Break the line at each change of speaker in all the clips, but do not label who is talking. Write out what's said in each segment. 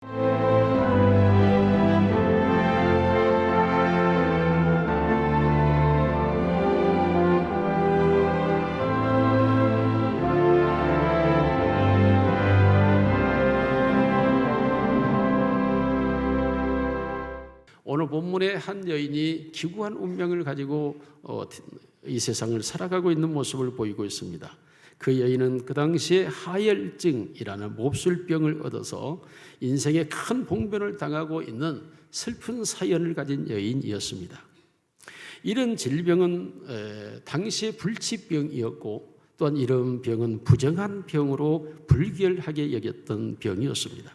오늘 본문의 한 여인이 기구한 운명을 가지고 이 세상을 살아가고 있는 모습을 보이고 있습니다. 그 여인은 그 당시에 하혈증이라는 몹술병을 얻어서 인생의 큰 봉변을 당하고 있는 슬픈 사연을 가진 여인이었습니다. 이런 질병은 당시의 불치병이었고 또한 이런 병은 부정한 병으로 불결하게 여겼던 병이었습니다.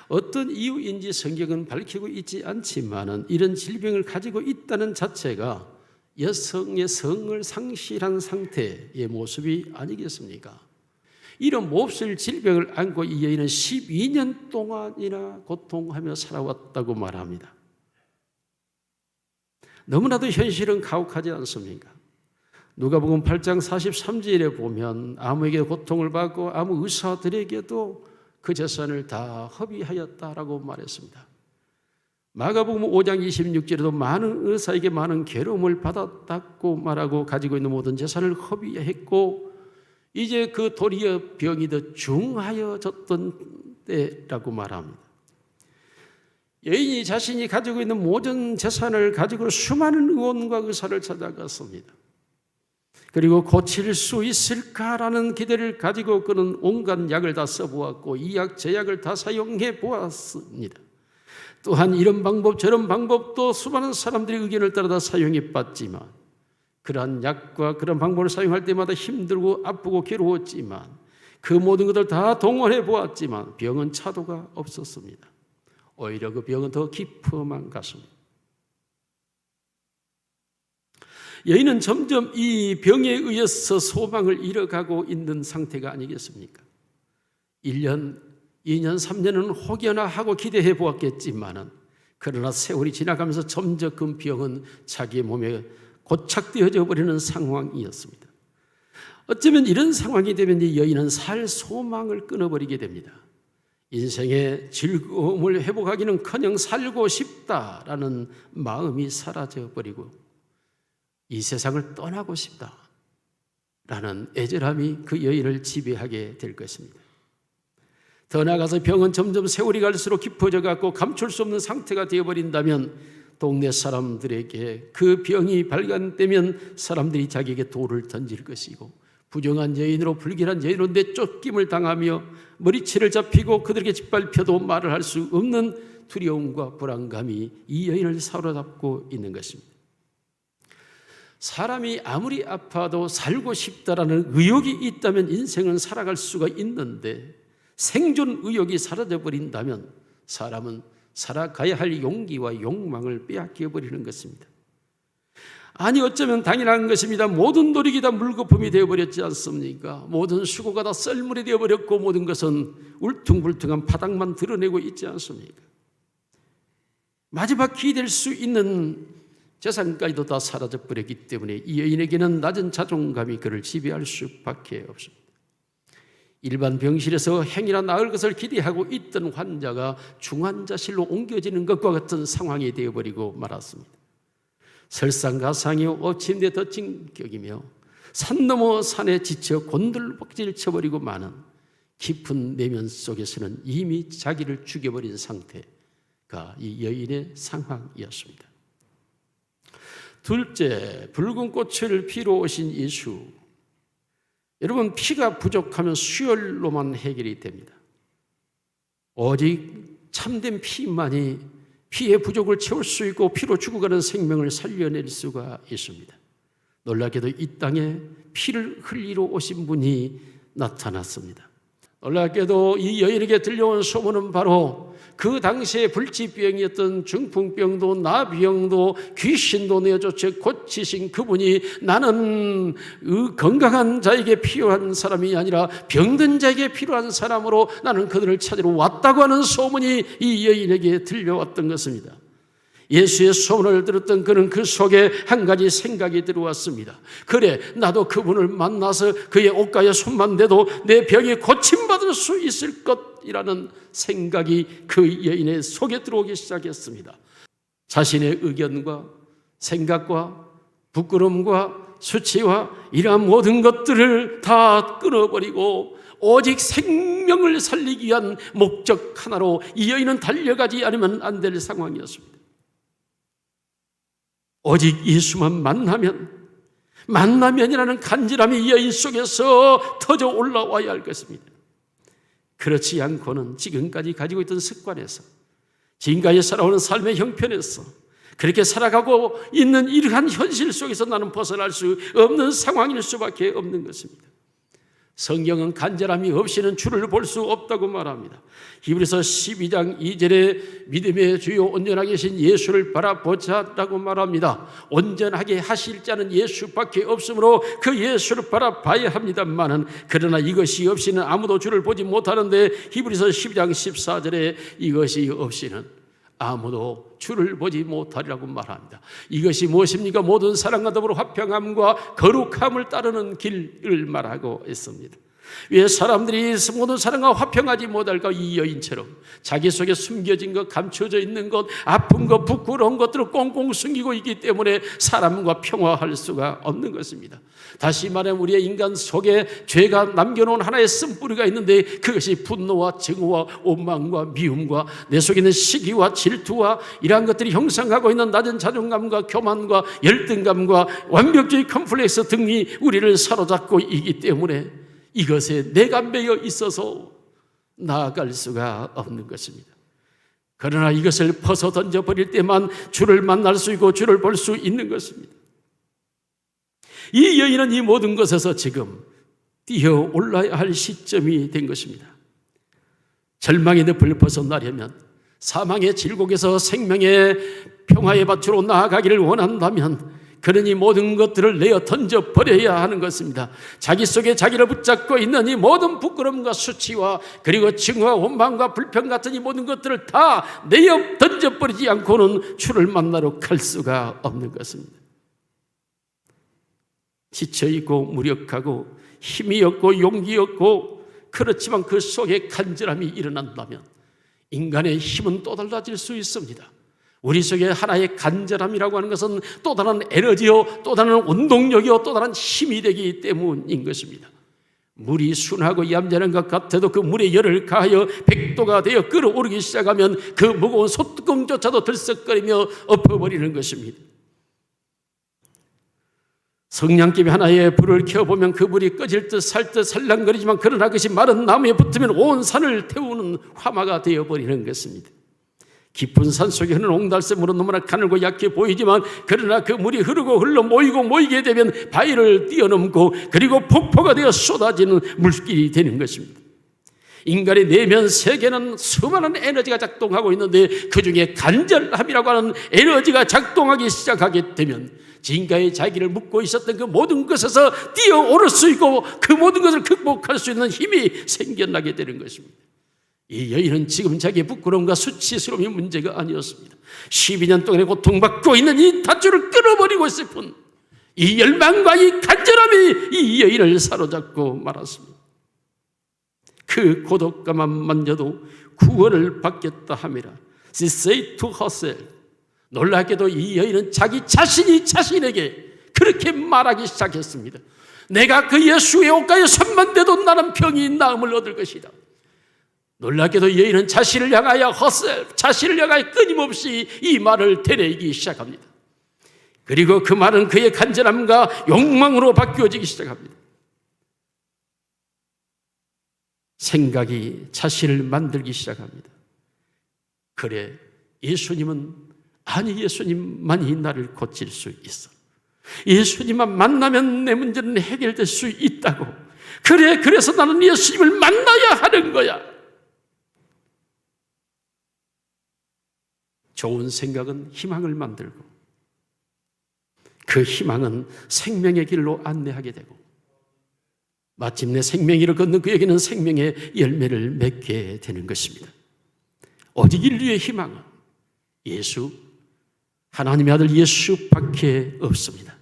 어떤 이유인지 성경은 밝히고 있지 않지만 이런 질병을 가지고 있다는 자체가 여성의 성을 상실한 상태의 모습이 아니겠습니까? 이런 몹쓸 질병을 안고 이 여인은 12년 동안이나 고통하며 살아왔다고 말합니다. 너무나도 현실은 가혹하지 않습니까? 누가복음 8장 43절에 보면 아무에게 고통을 받고 아무 의사들에게도 그 재산을 다 허비하였다라고 말했습니다. 마가복음 5장 26절에도 많은 의사에게 많은 괴로움을 받았다고 말하고 가지고 있는 모든 재산을 허비했고 이제 그 도리어 병이 더 중하여졌던 때라고 말합니다. 여인이 자신이 가지고 있는 모든 재산을 가지고 수많은 의원과 의사를 찾아갔습니다. 그리고 고칠 수 있을까라는 기대를 가지고 그는 온갖 약을 다 써보았고 이 약 저 약을 다 사용해 보았습니다. 또한 이런 방법 저런 방법도 수많은 사람들의 의견을 따라 다 사용해 봤지만 그러한 약과 그런 방법을 사용할 때마다 힘들고 아프고 괴로웠지만 그 모든 것을 다 동원해 보았지만 병은 차도가 없었습니다. 오히려 그 병은 더 깊어만 갔습니다. 여인은 점점 이 병에 의해서 소망을 잃어가고 있는 상태가 아니겠습니까? 1년, 2년, 3년은 혹여나 하고 기대해 보았겠지만 그러나 세월이 지나가면서 점점 그 병은 자기의 몸에 고착되어져 버리는 상황이었습니다. 어쩌면 이런 상황이 되면 이 여인은 살 소망을 끊어버리게 됩니다. 인생의 즐거움을 회복하기는커녕 살고 싶다라는 마음이 사라져버리고 이 세상을 떠나고 싶다라는 애절함이 그 여인을 지배하게 될 것입니다. 더 나아가서 병은 점점 세월이 갈수록 깊어져 갖고 감출 수 없는 상태가 되어버린다면 동네 사람들에게 그 병이 발견되면 사람들이 자기에게 돌을 던질 것이고 부정한 여인으로 불길한 여인으로 내쫓김을 당하며 머리채를 잡히고 그들에게 짓밟혀도 말을 할 수 없는 두려움과 불안감이 이 여인을 사로잡고 있는 것입니다. 사람이 아무리 아파도 살고 싶다라는 의욕이 있다면 인생은 살아갈 수가 있는데 생존 의욕이 사라져버린다면 사람은 살아가야 할 용기와 욕망을 빼앗겨버리는 것입니다. 아니 어쩌면 당연한 것입니다. 모든 노력이 다 물거품이 되어버렸지 않습니까? 모든 수고가 다 썰물이 되어버렸고 모든 것은 울퉁불퉁한 바닥만 드러내고 있지 않습니까? 마지막 기댈 수 있는 재산까지도 다 사라져버렸기 때문에 이 여인에게는 낮은 자존감이 그를 지배할 수밖에 없습니다. 일반 병실에서 행이나 나을 것을 기대하고 있던 환자가 중환자실로 옮겨지는 것과 같은 상황이 되어버리고 말았습니다. 설상가상이요 침대 덧친 격이며 산 넘어 산에 지쳐 곤들박질 쳐버리고 마는 깊은 내면 속에서는 이미 자기를 죽여버린 상태가 이 여인의 상황이었습니다. 둘째, 붉은 꽃을 피러 오신 예수. 여러분, 피가 부족하면 수혈로만 해결이 됩니다. 오직 참된 피만이 피의 부족을 채울 수 있고 피로 죽어가는 생명을 살려낼 수가 있습니다. 놀랍게도 이 땅에 피를 흘리러 오신 분이 나타났습니다. 놀랍게도 이 여인에게 들려온 소문은 바로 그 당시에 불치병이었던 중풍병도 나병도 귀신도 내쫓아 고치신 그분이 나는 건강한 자에게 필요한 사람이 아니라 병든 자에게 필요한 사람으로 나는 그들을 찾으러 왔다고 하는 소문이 이 여인에게 들려왔던 것입니다. 예수의 소문을 들었던 그는 그 속에 한 가지 생각이 들어왔습니다. 그래, 나도 그분을 만나서 그의 옷가에 손만 대도 내 병이 고침받을 수 있을 것이라는 생각이 그 여인의 속에 들어오기 시작했습니다. 자신의 의견과 생각과 부끄러움과 수치와 이러한 모든 것들을 다 끊어버리고 오직 생명을 살리기 위한 목적 하나로 이 여인은 달려가지 않으면 안 될 상황이었습니다. 오직 예수만 만나면이라는 간절함이 이 여인 속에서 터져 올라와야 할 것입니다. 그렇지 않고는 지금까지 가지고 있던 습관에서, 지금까지 살아오는 삶의 형편에서 그렇게 살아가고 있는 이러한 현실 속에서 나는 벗어날 수 없는 상황일 수밖에 없는 것입니다. 성경은 간절함이 없이는 주를 볼 수 없다고 말합니다. 히브리서 12장 2절에 믿음의 주요 온전하게 계신 예수를 바라보자라고 말합니다. 온전하게 하실 자는 예수밖에 없으므로 그 예수를 바라봐야 합니다만은, 그러나 이것이 없이는 아무도 주를 보지 못하는데 히브리서 12장 14절에 이것이 없이는 아무도 주를 보지 못하리라고 말합니다. 이것이 무엇입니까? 모든 사랑과 더불어 화평함과 거룩함을 따르는 길을 말하고 있습니다. 왜 사람들이 모든 사랑과 화평하지 못할까? 이 여인처럼 자기 속에 숨겨진 것, 감춰져 있는 것, 아픈 것, 부끄러운 것들을 꽁꽁 숨기고 있기 때문에 사람과 평화할 수가 없는 것입니다. 다시 말하면 우리의 인간 속에 죄가 남겨놓은 하나의 쓴뿌리가 있는데, 그것이 분노와 증오와 원망과 미움과 내 속에 있는 시기와 질투와 이러한 것들이 형성하고 있는 낮은 자존감과 교만과 열등감과 완벽주의 컴플렉스 등이 우리를 사로잡고 있기 때문에 이것에 내가 매여 있어서 나아갈 수가 없는 것입니다. 그러나 이것을 벗어 던져버릴 때만 주를 만날 수 있고 주를 볼 수 있는 것입니다. 이 여인은 이 모든 것에서 지금 뛰어 올라야 할 시점이 된 것입니다. 절망의 늪을 벗어나려면, 사망의 질곡에서 생명의 평화의 밭으로 나아가기를 원한다면, 그러니 모든 것들을 내어 던져버려야 하는 것입니다. 자기 속에 자기를 붙잡고 있는 이 모든 부끄러움과 수치와 그리고 증오와 원망과 불평 같은 이 모든 것들을 다 내어 던져버리지 않고는 주를 만나러 갈 수가 없는 것입니다. 지쳐있고 무력하고 힘이 없고 용기 없고, 그렇지만 그 속에 간절함이 일어난다면 인간의 힘은 또 달라질 수 있습니다. 우리 속에 하나의 간절함이라고 하는 것은 또 다른 에너지요, 또 다른 운동력이요, 또 다른 힘이 되기 때문인 것입니다. 물이 순하고 얌전한 것 같아도 그 물에 열을 가하여 100도가 되어 끓어오르기 시작하면 그 무거운 솥뚜껑조차도 들썩거리며 엎어버리는 것입니다. 성냥개비 하나에 불을 켜보면 그 불이 꺼질 듯 살 듯 살랑거리지만, 그러나 그것이 마른 나무에 붙으면 온 산을 태우는 화마가 되어버리는 것입니다. 깊은 산속에 흐르는 옹달샘물은 너무나 가늘고 약해 보이지만, 그러나 그 물이 흐르고 흘러 모이게 되면 바위를 뛰어넘고 그리고 폭포가 되어 쏟아지는 물길이 되는 것입니다. 인간의 내면 세계는 수많은 에너지가 작동하고 있는데, 그 중에 간절함이라고 하는 에너지가 작동하기 시작하게 되면 지금까지 자기를 묶고 있었던 그 모든 것에서 뛰어오를 수 있고 그 모든 것을 극복할 수 있는 힘이 생겨나게 되는 것입니다. 이 여인은 지금 자기의 부끄러움과 수치스러움이 문제가 아니었습니다. 12년 동안에 고통받고 있는 이 닷줄을 끊어버리고 싶은 이 열망과 이 간절함이 이 여인을 사로잡고 말았습니다. 그 고독감만 만져도 구원을 받겠다 함이라. She said to herself. 놀랍게도 이 여인은 자기 자신이 자신에게 그렇게 말하기 시작했습니다. 내가 그 예수의 옷가에 손만 대도 나는 병이 나음을 얻을 것이다. 놀랍게도 여인은 자신을 향하여 자신을 향하여 끊임없이 이 말을 되뇌이기 시작합니다. 그리고 그 말은 그의 간절함과 욕망으로 바뀌어지기 시작합니다. 생각이 자신을 만들기 시작합니다. 그래, 예수님만이 나를 고칠 수 있어. 예수님만 만나면 내 문제는 해결될 수 있다고. 그래, 그래서 나는 예수님을 만나야 하는 거야. 좋은 생각은 희망을 만들고, 그 희망은 생명의 길로 안내하게 되고, 마침내 생명이를 걷는 그에게는 생명의 열매를 맺게 되는 것입니다. 오직 인류의 희망은 예수, 하나님의 아들 예수밖에 없습니다.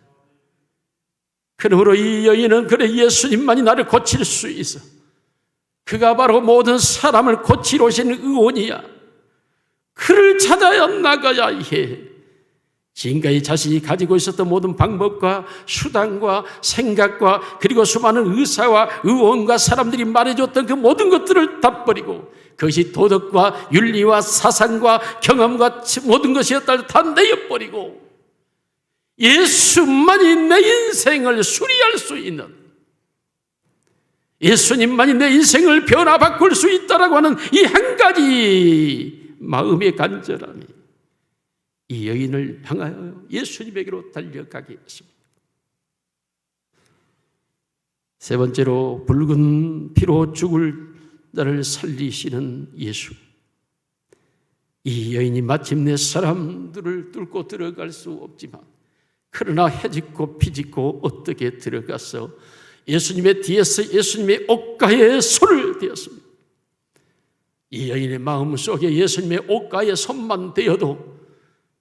그러므로 이 여인은 그래 예수님만이 나를 고칠 수 있어. 그가 바로 모든 사람을 고치러 오신 의원이야. 그를 찾아야 나가야 해. 지금까지 자신이 가지고 있었던 모든 방법과 수단과 생각과 그리고 수많은 의사와 의원과 사람들이 말해줬던 그 모든 것들을 다 버리고 그것이 도덕과 윤리와 사상과 경험과 모든 것이었다 다 내어버리고 예수만이 내 인생을 수리할 수 있는, 예수님만이 내 인생을 변화 바꿀 수 있다라고 하는 이 한 가지 마음의 간절함이 이 여인을 향하여 예수님에게로 달려가게 했습니다. 세 번째로 붉은 피로 죽을 자를 살리시는 예수. 이 여인이 마침내 사람들을 뚫고 들어갈 수 없지만 그러나 해짓고 피짓고 어떻게 들어가서 예수님의 뒤에서 예수님의 옷가에 손을 대었습니다. 이 여인의 마음속에 예수님의 옷가에 손만 대어도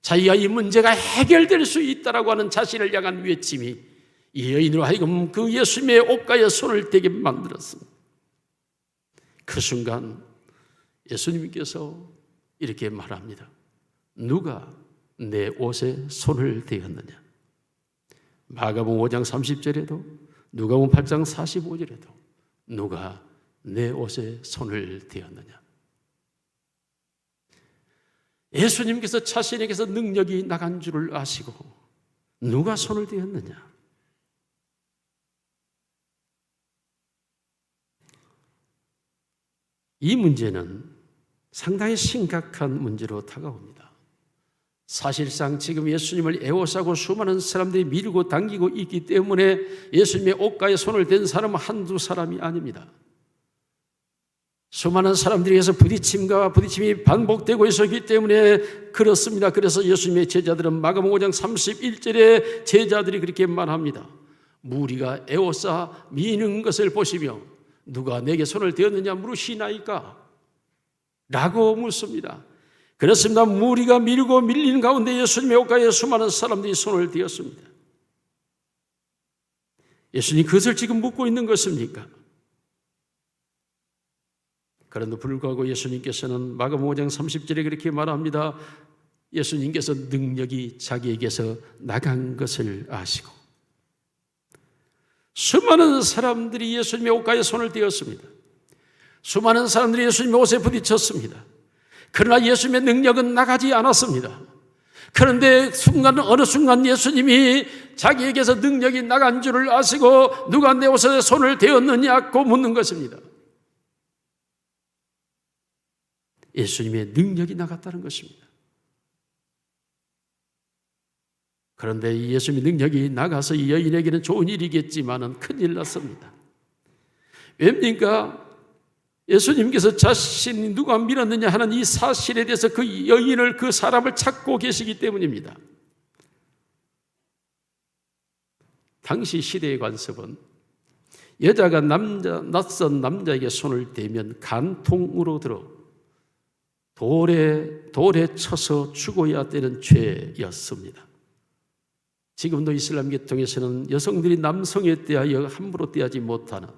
자기가 이 문제가 해결될 수 있다라고 하는 자신을 향한 외침이 이 여인으로 하여금 그 예수님의 옷가에 손을 대게 만들었습니다. 그 순간 예수님께서 이렇게 말합니다. 누가 내 옷에 손을 대었느냐? 마가복음 5장 30절에도 누가복음 8장 45절에도 누가 내 옷에 손을 대었느냐? 예수님께서 자신에게서 능력이 나간 줄을 아시고 누가 손을 대었느냐? 이 문제는 상당히 심각한 문제로 다가옵니다. 사실상 지금 예수님을 애워싸고 수많은 사람들이 밀고 당기고 있기 때문에 예수님의 옷가에 손을 댄 사람은 한두 사람이 아닙니다. 수많은 사람들에게서 부딪힘과 부딪힘이 반복되고 있었기 때문에 그렇습니다. 그래서 예수님의 제자들은 마가복음 5장 31절에 제자들이 그렇게 말합니다. 무리가 애워싸 미는 것을 보시며 누가 내게 손을 대었느냐 물으시나이까? 라고 묻습니다. 그렇습니다. 무리가 밀고 밀리는 가운데 예수님의 옷가에 수많은 사람들이 손을 대었습니다. 예수님 그것을 지금 묻고 있는 것입니까? 그런데도 불구하고 예수님께서는 마가복음 5장 30절에 그렇게 말합니다. 예수님께서 능력이 자기에게서 나간 것을 아시고 수많은 사람들이 예수님의 옷가에 손을 대었습니다. 수많은 사람들이 예수님의 옷에 부딪혔습니다. 그러나 예수님의 능력은 나가지 않았습니다. 그런데 어느 순간 예수님이 자기에게서 능력이 나간 줄을 아시고 누가 내 옷에 손을 대었느냐고 묻는 것입니다. 예수님의 능력이 나갔다는 것입니다. 그런데 이 예수님의 능력이 나가서 이 여인에게는 좋은 일이겠지만은 큰일 났습니다. 왜입니까? 예수님께서 자신이 누가 밀었느냐 하는 이 사실에 대해서 그 여인을, 그 사람을 찾고 계시기 때문입니다. 당시 시대의 관습은 여자가 낯선 남자에게 손을 대면 간통으로 들어 돌에 쳐서 죽어야 되는 죄였습니다. 지금도 이슬람 계통에서는 여성들이 남성에 대하여 함부로 대하지 못하는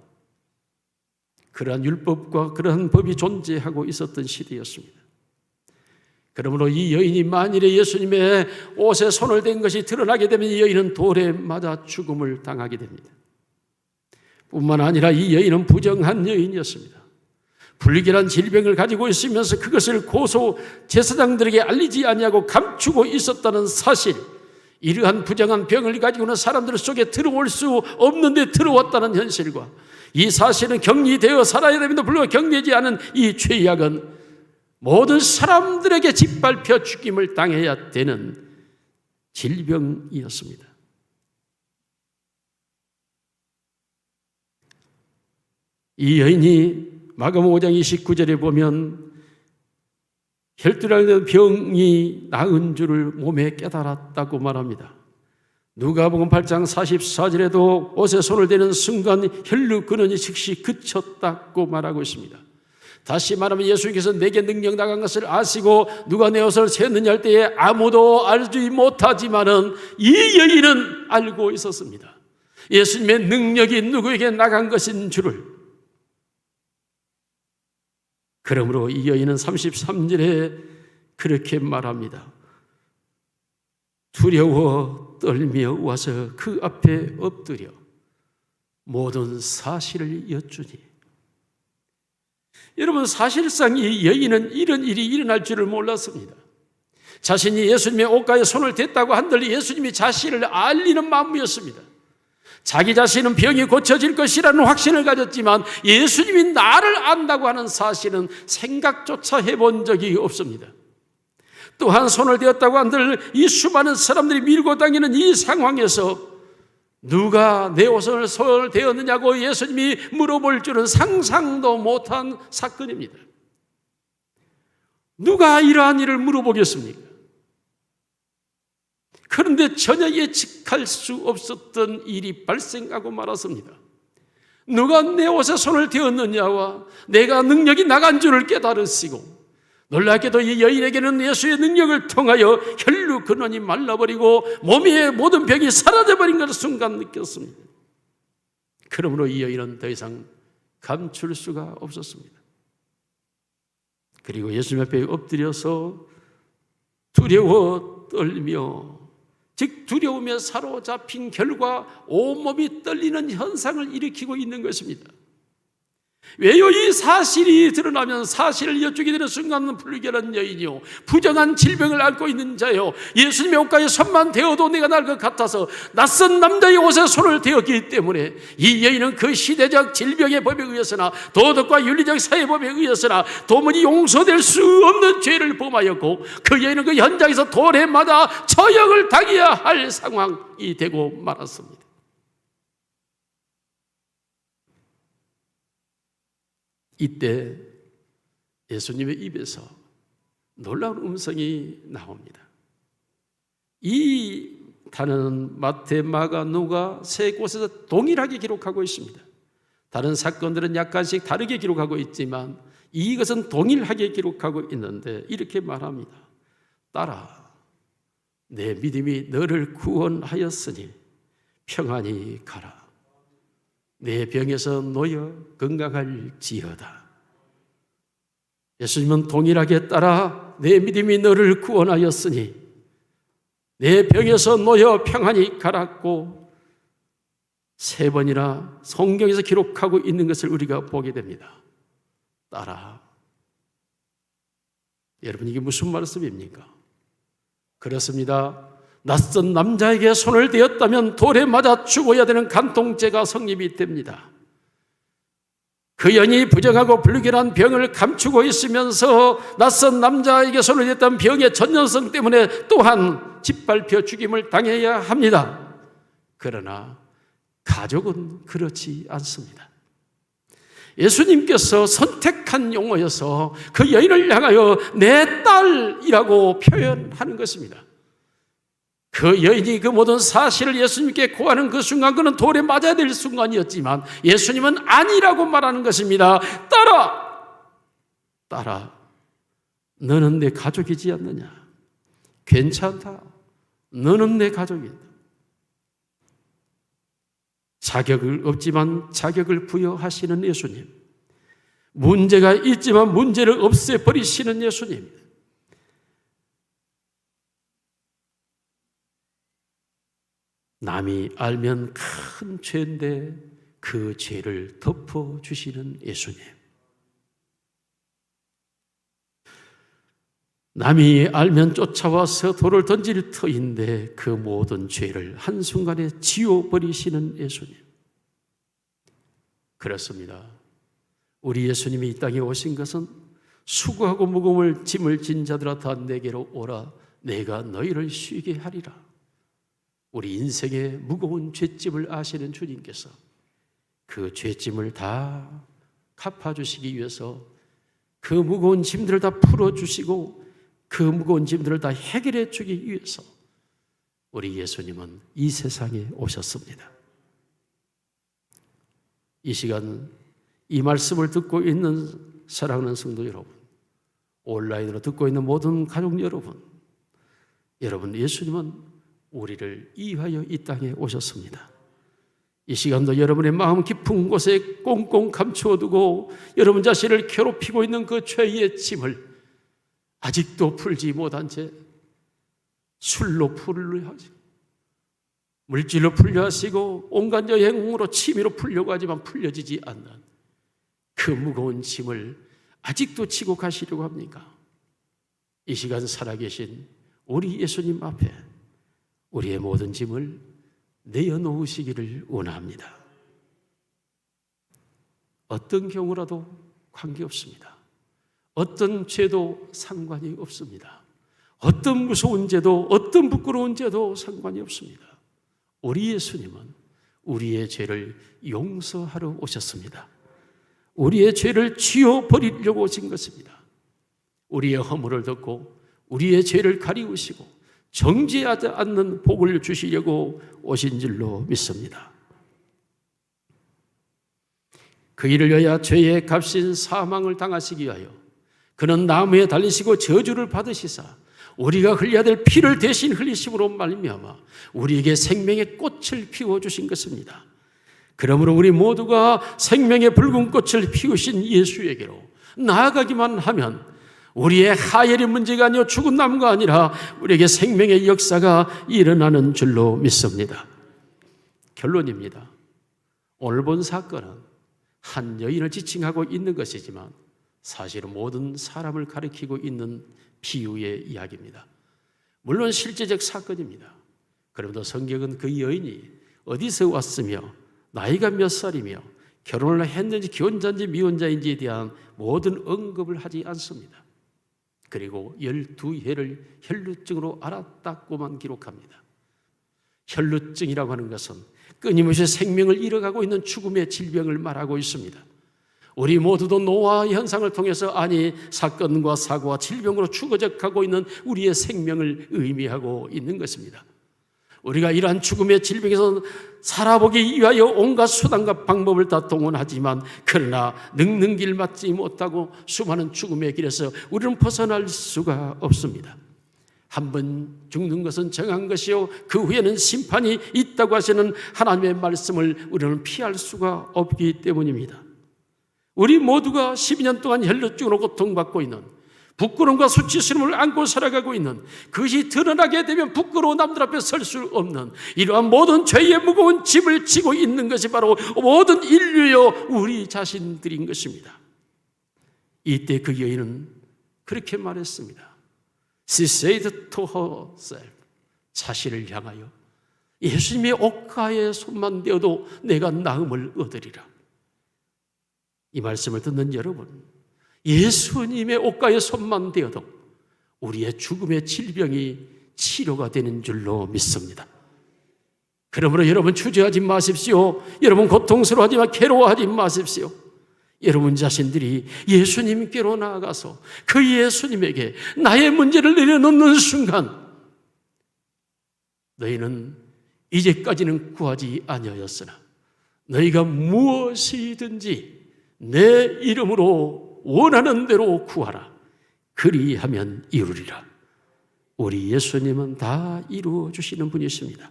그러한 율법과 그러한 법이 존재하고 있었던 시대였습니다. 그러므로 이 여인이 만일에 예수님의 옷에 손을 댄 것이 드러나게 되면 이 여인은 돌에 맞아 죽음을 당하게 됩니다. 뿐만 아니라 이 여인은 부정한 여인이었습니다. 불길한 질병을 가지고 있으면서 그것을 고소 제사장들에게 알리지 아니하고 감추고 있었다는 사실, 이러한 부정한 병을 가지고는 사람들 속에 들어올 수 없는데 들어왔다는 현실과 이 사실은 격리되어 살아야 됩니다. 불구하고 격리되지 않은 이 죄악은 모든 사람들에게 짓밟혀 죽임을 당해야 되는 질병이었습니다. 이 여인이 마가복음 5장 29절에 보면 혈두라는 병이 나은 줄을 몸에 깨달았다고 말합니다. 누가복음 8장 44절에도 옷에 손을 대는 순간 혈루 근원이 즉시 그쳤다고 말하고 있습니다. 다시 말하면 예수님께서 내게 능력 나간 것을 아시고 누가 내 옷을 세느냐 할 때에 아무도 알지 못하지만은 이 여인은 알고 있었습니다. 예수님의 능력이 누구에게 나간 것인 줄을. 그러므로 이 여인은 33절에 그렇게 말합니다. 두려워 떨며 와서 그 앞에 엎드려 모든 사실을 여쭈니. 여러분, 사실상 이 여인은 이런 일이 일어날 줄을 몰랐습니다. 자신이 예수님의 옷가에 손을 댔다고 한들 예수님이 자신을 알리는 마음이었습니다. 자기 자신은 병이 고쳐질 것이라는 확신을 가졌지만 예수님이 나를 안다고 하는 사실은 생각조차 해본 적이 없습니다. 또한 손을 대었다고 한들 이 수많은 사람들이 밀고 당기는 이 상황에서 누가 내 옷을 손을 대었느냐고 예수님이 물어볼 줄은 상상도 못한 사건입니다. 누가 이러한 일을 물어보겠습니까? 그런데 전혀 예측할 수 없었던 일이 발생하고 말았습니다. 누가 내 옷에 손을 대었느냐와 내가 능력이 나간 줄을 깨달으시고, 놀랍게도 이 여인에게는 예수의 능력을 통하여 혈류 근원이 말라버리고 몸의 모든 병이 사라져버린 것을 순간 느꼈습니다. 그러므로 이 여인은 더 이상 감출 수가 없었습니다. 그리고 예수님 앞에 엎드려서 두려워 떨며, 즉 두려움에 사로잡힌 결과 온몸이 떨리는 현상을 일으키고 있는 것입니다. 왜요? 이 사실이 드러나면 사실을 여쭈게 되는 순간은 불결한 여인이요, 부정한 질병을 앓고 있는 자요, 예수님의 옷가에 손만 대어도 내가 날 것 같아서 낯선 남자의 옷에 손을 대었기 때문에 이 여인은 그 시대적 질병의 법에 의해서나 도덕과 윤리적 사회법에 의해서나 도무지 용서될 수 없는 죄를 범하였고, 그 여인은 그 현장에서 돌에 맞아 처형을 당해야 할 상황이 되고 말았습니다. 이때 예수님의 입에서 놀라운 음성이 나옵니다. 이 단어는 마태, 마가, 누가 세 곳에서 동일하게 기록하고 있습니다. 다른 사건들은 약간씩 다르게 기록하고 있지만 이것은 동일하게 기록하고 있는데 이렇게 말합니다. 딸아, 내 믿음이 너를 구원하였으니 평안히 가라. 내 병에서 놓여 건강할지어다. 예수님은 동일하게 따라 내 믿음이 너를 구원하였으니 내 병에서 놓여 평안히 가라고 세 번이나 성경에서 기록하고 있는 것을 우리가 보게 됩니다. 따라. 여러분, 이게 무슨 말씀입니까? 그렇습니다. 낯선 남자에게 손을 대었다면 돌에 맞아 죽어야 되는 간통죄가 성립이 됩니다. 그 여인이 부정하고 불결한 병을 감추고 있으면서 낯선 남자에게 손을 대었다면 병의 전염성 때문에 또한 짓밟혀 죽임을 당해야 합니다. 그러나 가족은 그렇지 않습니다. 예수님께서 선택한 용어여서 그 여인을 향하여 내 딸이라고 표현하는 것입니다. 그 여인이 그 모든 사실을 예수님께 고하는 그 순간, 그는 돌에 맞아야 될 순간이었지만 예수님은 아니라고 말하는 것입니다. 딸아, 너는 내 가족이지 않느냐? 괜찮다. 너는 내 가족이다. 자격을 없지만 자격을 부여하시는 예수님, 문제가 있지만 문제를 없애버리시는 예수님, 남이 알면 큰 죄인데 그 죄를 덮어주시는 예수님, 남이 알면 쫓아와서 돌을 던질 터인데 그 모든 죄를 한순간에 지워버리시는 예수님. 그렇습니다. 우리 예수님이 이 땅에 오신 것은 수고하고 무거운 짐을 진 자들아 다 내게로 오라, 내가 너희를 쉬게 하리라. 우리 인생의 무거운 죄짐을 아시는 주님께서 그 죄짐을 다 갚아주시기 위해서 그 무거운 짐들을 다 풀어주시고 그 무거운 짐들을 다 해결해 주기 위해서 우리 예수님은 이 세상에 오셨습니다. 이 시간 이 말씀을 듣고 있는 사랑하는 성도 여러분, 온라인으로 듣고 있는 모든 가족 여러분, 예수님은 우리를 위하여 이 땅에 오셨습니다. 이 시간도 여러분의 마음 깊은 곳에 꽁꽁 감추어두고 여러분 자신을 괴롭히고 있는 그 죄의 짐을 아직도 풀지 못한 채 술로 풀려 하시고 물질로 풀려 하시고 온갖 여행으로 취미로 풀려고 하지만 풀려지지 않는 그 무거운 짐을 아직도 지고 가시려고 합니까? 이 시간 살아계신 우리 예수님 앞에 우리의 모든 짐을 내어놓으시기를 원합니다. 어떤 경우라도 관계없습니다. 어떤 죄도 상관이 없습니다. 어떤 무서운 죄도 어떤 부끄러운 죄도 상관이 없습니다. 우리 예수님은 우리의 죄를 용서하러 오셨습니다. 우리의 죄를 지워버리려고 오신 것입니다. 우리의 허물을 덮고 우리의 죄를 가리우시고 정죄하지 않는 복을 주시려고 오신 줄로 믿습니다. 그 일을 위하여 죄의 값인 사망을 당하시기 위하여 그는 나무에 달리시고 저주를 받으시사 우리가 흘려야 될 피를 대신 흘리심으로 말미암아 우리에게 생명의 꽃을 피워주신 것입니다. 그러므로 우리 모두가 생명의 붉은 꽃을 피우신 예수에게로 나아가기만 하면 우리의 하혈의 문제가 아니요 죽은 나무가 아니라 우리에게 생명의 역사가 일어나는 줄로 믿습니다. 결론입니다. 오늘 본 사건은 한 여인을 지칭하고 있는 것이지만 사실은 모든 사람을 가리키고 있는 비유의 이야기입니다. 물론 실제적 사건입니다. 그럼에도 성경은 그 여인이 어디서 왔으며 나이가 몇 살이며 결혼을 했는지 기혼자인지 미혼자인지에 대한 모든 언급을 하지 않습니다. 그리고 12해를 혈루증으로 앓았다고만 기록합니다. 혈루증이라고 하는 것은 끊임없이 생명을 잃어가고 있는 죽음의 질병을 말하고 있습니다. 우리 모두도 노화 현상을 통해서 사건과 사고와 질병으로 죽어져가고 있는 우리의 생명을 의미하고 있는 것입니다. 우리가 이러한 죽음의 질병에서 살아보기 위하여 온갖 수단과 방법을 다 동원하지만 그러나 늙는 길 맞지 못하고 수많은 죽음의 길에서 우리는 벗어날 수가 없습니다. 한 번 죽는 것은 정한 것이요 그 후에는 심판이 있다고 하시는 하나님의 말씀을 우리는 피할 수가 없기 때문입니다. 우리 모두가 12년 동안 혈루증으로 고통받고 있는 부끄러움과 수치스러움을 안고 살아가고 있는 그것이 드러나게 되면 부끄러워 남들 앞에 설 수 없는 이러한 모든 죄의 무거운 짐을 지고 있는 것이 바로 모든 인류여 우리 자신들인 것입니다. 이때 그 여인은 그렇게 말했습니다. She said to herself, 자신을 향하여 예수님의 옷가에 손만 대어도 내가 나음을 얻으리라. 이 말씀을 듣는 여러분, 예수님의 옷가에 손만 대어도 우리의 죽음의 질병이 치료가 되는 줄로 믿습니다. 그러므로 여러분 주저하지 마십시오. 여러분 고통스러워하지 마, 괴로워하지 마십시오. 여러분 자신들이 예수님께로 나아가서 그 예수님에게 나의 문제를 내려놓는 순간 너희는 이제까지는 구하지 아니하였으나 너희가 무엇이든지 내 이름으로 원하는 대로 구하라. 그리하면 이루리라. 우리 예수님은 다 이루어 주시는 분이십니다.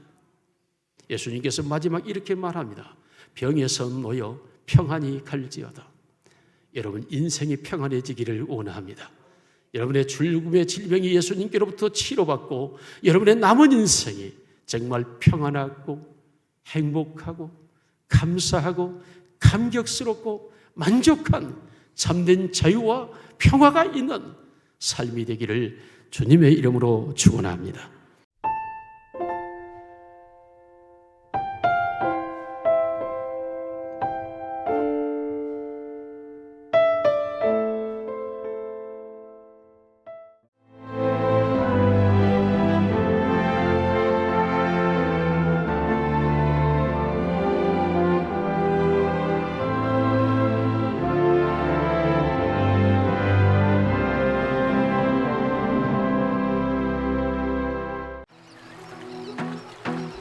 예수님께서 마지막 이렇게 말합니다. 병에서 놓여 평안히 갈지어다. 여러분 인생이 평안해지기를 원합니다. 여러분의 죽음의 질병이 예수님께로부터 치료받고 여러분의 남은 인생이 정말 평안하고 행복하고 감사하고 감격스럽고 만족한 참된 자유와 평화가 있는 삶이 되기를 주님의 이름으로 축원합니다.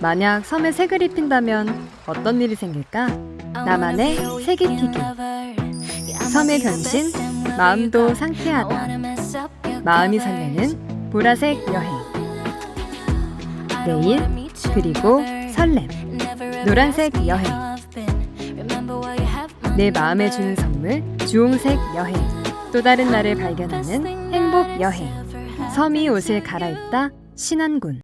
만약 섬에 색을 입힌다면 어떤 일이 생길까? 나만의 세계TV 섬의 변신 마음도 상쾌하다. 마음이 설레는 보라색 여행. 내일 그리고 설렘. 노란색 여행. 내 마음에 주는 선물 주홍색 여행. 또 다른 나를 발견하는 행복 여행. 섬이 옷을 갈아입다 신안군.